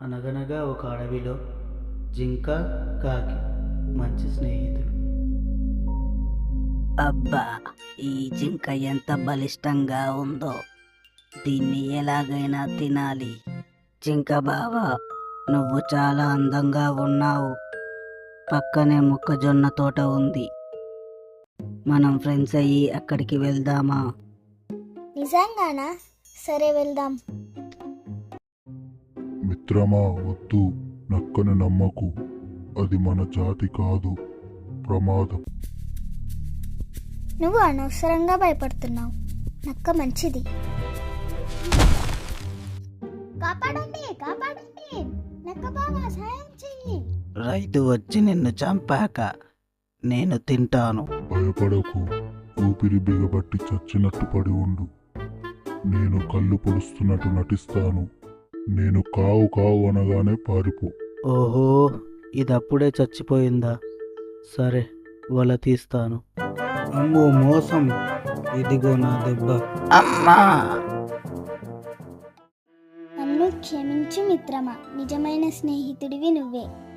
అనగనగా ఒక అడవిలో జింక, కాకి మంచి స్నేహితులు. అబ్బా, ఈ జింక ఎంత బలిష్టంగా ఉందో! దీన్ని ఎలాగైనా తినాలి. జింక బావా, నువ్వు చాలా అందంగా ఉన్నావు. పక్కనే మొక్కజొన్న తోట ఉంది. మనం ఫ్రెండ్స్ అయ్యి అక్కడికి వెళ్దామా? నిజంగానా? సరే, వెళ్దాం. మిత్రమా, వద్దు. నక్కను నమ్మకు. అది మన జాతి కాదు. ప్రమాదం. నువ్వు అనవసరంగా భయపడుతున్నావు. నక్క మంచిది. కాపాడండి, కాపాడండి! నక్క బావా, సాయం చెయ్యి! రైతు వచ్చి నిన్ను చంపాక నేను తింటాను. భయపడకు. ఊపిరి బిగబట్టి చచ్చినట్టు పడి ఉండు. నేను కళ్ళు పొడుస్తున్నట్టు నటిస్తాను. నేను కావు కావు అనగానే పారిపో. ఓహో, ఇదప్పుడే చచ్చిపోయిందా? సరే, వల తీస్తాను. అమ్మో, మోసం! ఇదిగో నా దెబ్బ. అమ్మా! నన్ను క్షమించు మిత్రమా, నిజమైన స్నేహితుడివి నువ్వే.